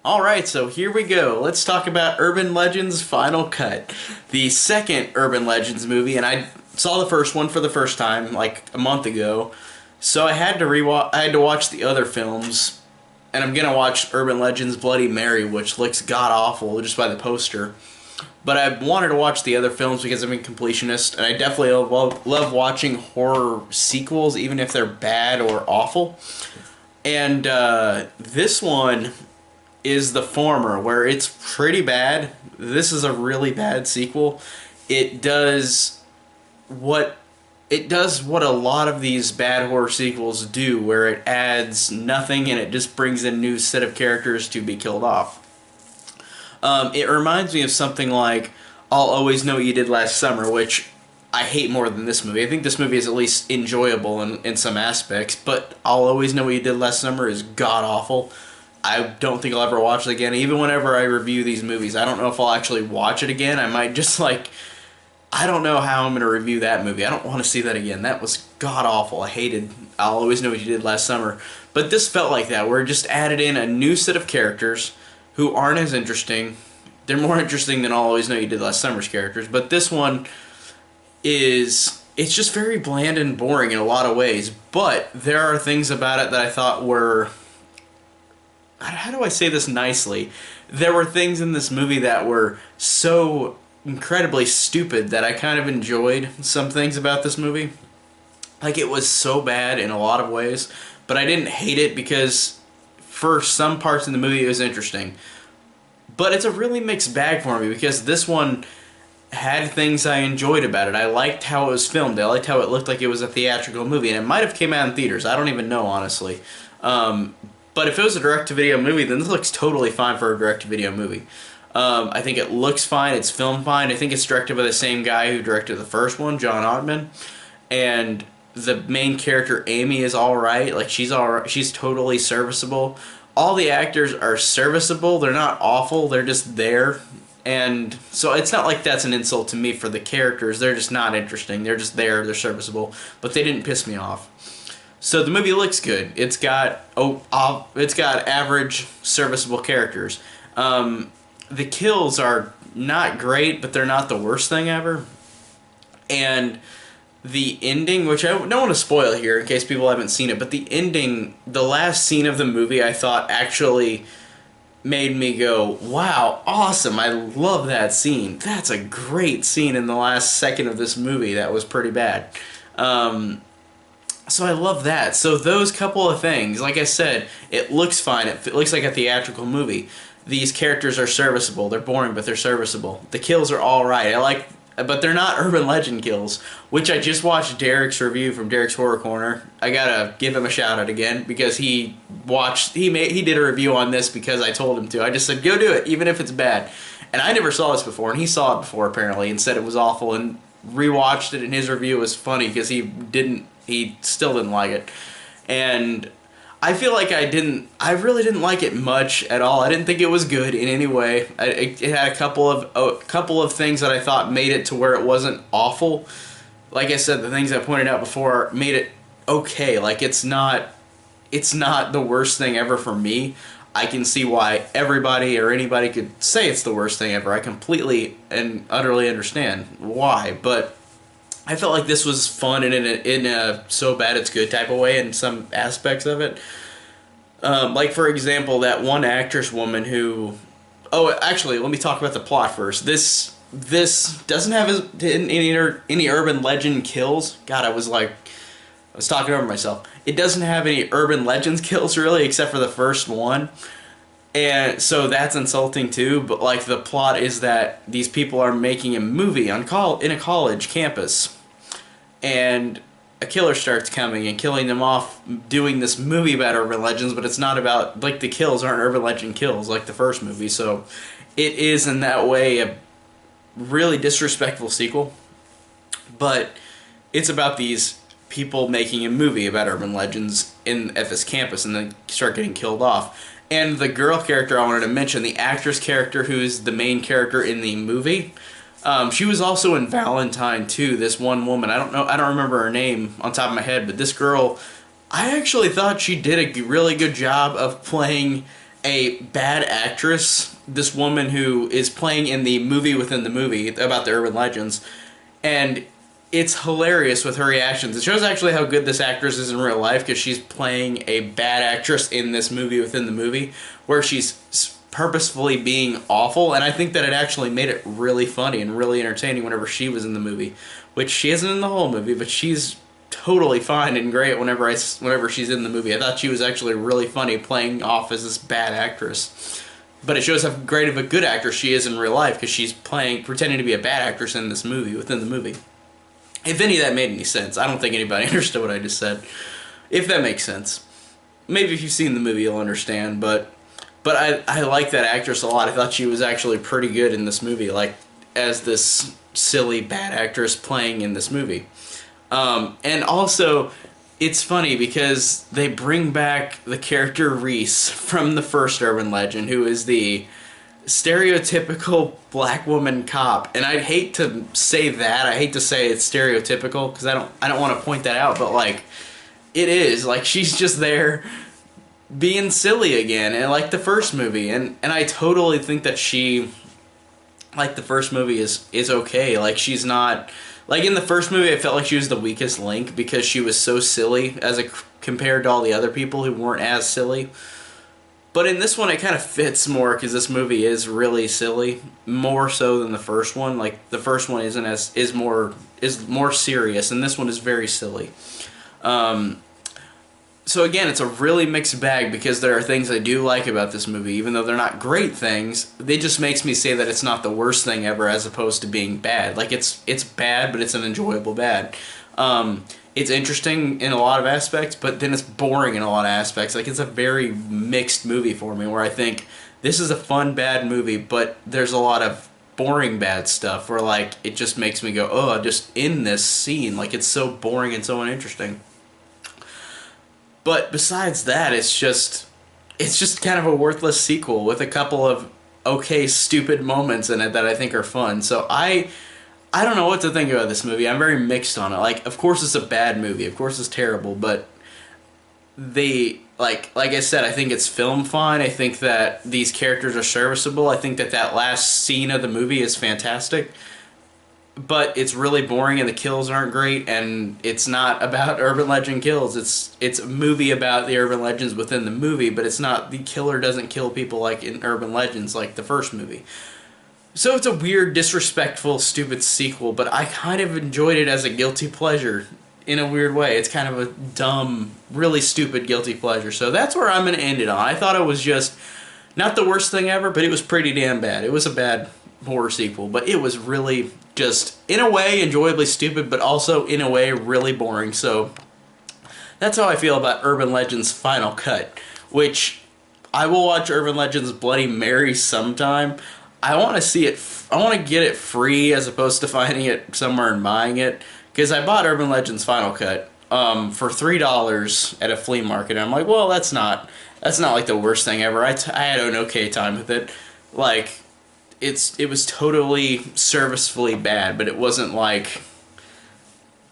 Alright, so here we go. Let's talk about Urban Legends Final Cut, the second Urban Legends movie, and I saw the first one for the first time like a month ago, so I had to watch the other films, and I'm gonna watch Urban Legends Bloody Mary, which looks god-awful just by the poster. But I wanted to watch the other films because I'm a completionist, and I definitely love watching horror sequels, even if they're bad or awful. And this one is the former, where it's pretty bad. This is a really bad sequel. It does what a lot of these bad horror sequels do, where it adds nothing and it just brings in a new set of characters to be killed off. It reminds me of something like I'll Always Know What You Did Last Summer, which I hate more than this movie. I think this movie is at least enjoyable in some aspects, but I'll Always Know What You Did Last Summer is god-awful. I don't think I'll ever watch it again. Even whenever I review these movies, I don't know if I'll actually watch it again. I might just I don't know how I'm going to review that movie. I don't want to see that again. That was god-awful. I hated I'll Always Know What You Did Last Summer. But this felt like that, where it just added in a new set of characters who aren't as interesting. They're more interesting than I'll Always Know You Did Last Summer's characters. But this one it's just very bland and boring in a lot of ways. But there are things about it that I thought were... How do I say this nicely? There were things in this movie that were so incredibly stupid that I kind of enjoyed some things about this movie. Like, it was so bad in a lot of ways, but I didn't hate it because for some parts in the movie it was interesting. But it's a really mixed bag for me because this one had things I enjoyed about it. I liked how it was filmed. I liked how it looked like it was a theatrical movie, and it might have came out in theaters. I don't even know, honestly. But if it was a direct-to-video movie, then this looks totally fine for a direct-to-video movie. I think it looks fine, it's filmed fine. I think it's directed by the same guy who directed the first one, John Ottman. And the main character, Amy, is alright. Like, she's totally serviceable. All the actors are serviceable. They're not awful. They're just there. And so it's not like that's an insult to me for the characters. They're just not interesting. They're just there. They're serviceable. But they didn't piss me off. So the movie looks good. It's got average, serviceable characters. The kills are not great, but they're not the worst thing ever. And the ending, which I don't want to spoil here in case people haven't seen it, but the ending, the last scene of the movie, I thought actually made me go, wow, awesome, I love that scene. That's a great scene in the last second of this movie. That was pretty bad. So I love that. So those couple of things, like I said, it looks fine. It looks like a theatrical movie. These characters are serviceable. They're boring, but they're serviceable. The kills are all right. But they're not Urban Legend kills, which I just watched Derek's review from Derek's Horror Corner. I gotta give him a shout out again because he did a review on this because I told him to. I just said, go do it, even if it's bad. And I never saw this before, and he saw it before apparently and said it was awful and rewatched it, and his review was funny because he still didn't like it. And I feel like I really didn't like it much at all. I didn't think it was good in any way. It had a couple of things that I thought made it to where it wasn't awful. Like I said, the things I pointed out before made it okay. Like, it's not the worst thing ever for me. I can see why everybody or anybody could say it's the worst thing ever. I completely and utterly understand why, but I felt like this was fun and in a so bad it's good type of way in some aspects of it. Like, for example, that one actress woman who... Oh, actually, let me talk about the plot first. This doesn't have any Urban Legend kills. God, I was talking over myself. It doesn't have any Urban Legends kills, really, except for the first one. And so that's insulting too, but like, the plot is that these people are making a movie in a college campus, and a killer starts coming and killing them off, doing this movie about Urban Legends, but it's not about, like, the kills aren't Urban Legend kills like the first movie, so it is in that way a really disrespectful sequel, but it's about these people making a movie about Urban Legends at this campus, and then start getting killed off. And the girl character I wanted to mention, the actress character who's the main character in the movie, she was also in Valentine too, this one woman. I don't remember her name on top of my head, but this girl, I actually thought she did a really good job of playing a bad actress, this woman who is playing in the movie within the movie about the urban legends, and it's hilarious with her reactions. It shows actually how good this actress is in real life because she's playing a bad actress in this movie within the movie where she's purposefully being awful, and I think that it actually made it really funny and really entertaining whenever she was in the movie, which she isn't in the whole movie, but she's totally fine and great whenever she's in the movie. I thought she was actually really funny playing off as this bad actress. But it shows how great of a good actress she is in real life because she's pretending to be a bad actress in this movie, within the movie. If any of that made any sense. I don't think anybody understood what I just said. If that makes sense. Maybe if you've seen the movie you'll understand, but I like that actress a lot. I thought she was actually pretty good in this movie, like as this silly bad actress playing in this movie. And also, it's funny because they bring back the character Reese from the first urban legend, who is the stereotypical black woman cop. And I'd hate to say that. I hate to say it's stereotypical because I don't want to point that out, but like it is. Like she's just there being silly again, and like the first movie, and I totally think that she, like the first movie, is okay. Like she's not, like in the first movie I felt like she was the weakest link because she was so silly compared to all the other people who weren't as silly. But in this one it kind of fits more because this movie is really silly, more so than the first one. Like the first one is more serious, and this one is very silly. So again, it's a really mixed bag because there are things I do like about this movie, even though they're not great things. It just makes me say that it's not the worst thing ever, as opposed to being bad. Like it's bad, but it's an enjoyable bad. It's interesting in a lot of aspects, but then it's boring in a lot of aspects. Like it's a very mixed movie for me, where I think this is a fun bad movie, but there's a lot of boring bad stuff where like it just makes me go, oh, just in this scene, like it's so boring and so uninteresting. But besides that, it's just kind of a worthless sequel with a couple of okay stupid moments in it that I think are fun. So I don't know what to think about this movie. I'm very mixed on it. Like, of course it's a bad movie. Of course it's terrible, but like I said, I think it's filmed fine. I think that these characters are serviceable. I think that last scene of the movie is fantastic. But it's really boring and the kills aren't great, and it's not about urban legend kills. It's a movie about the urban legends within the movie, but it's not, the killer doesn't kill people like in urban legends like the first movie. So it's a weird, disrespectful, stupid sequel, but I kind of enjoyed it as a guilty pleasure in a weird way. It's kind of a dumb, really stupid guilty pleasure. So that's where I'm going to end it on. I thought it was just not the worst thing ever, but it was pretty damn bad. It was a bad horror sequel, but it was really just, in a way, enjoyably stupid, but also, in a way, really boring. So that's how I feel about Urban Legends Final Cut, which I will watch Urban Legends Bloody Mary sometime. I want to see it, I want to get it free as opposed to finding it somewhere and buying it, because I bought Urban Legends Final Cut for $3 at a flea market, and I'm like, well, that's not like the worst thing ever. I had an okay time with it. Like, it was totally servicefully bad, but it wasn't like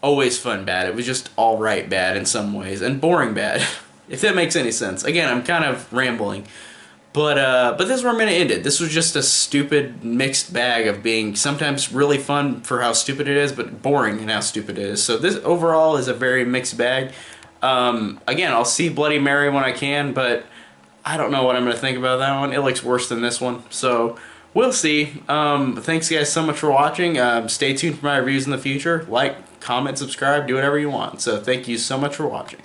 always fun bad. It was just alright bad in some ways, and boring bad, if that makes any sense. Again, I'm kind of rambling, but this is where I'm going to end it. This was just a stupid mixed bag of being sometimes really fun for how stupid it is, but boring in how stupid it is. So this overall is a very mixed bag. Again, I'll see Bloody Mary when I can, but I don't know what I'm going to think about that one. It looks worse than this one, so we'll see. Thanks guys so much for watching. Stay tuned for my reviews in the future. Like, comment, subscribe, do whatever you want. So thank you so much for watching.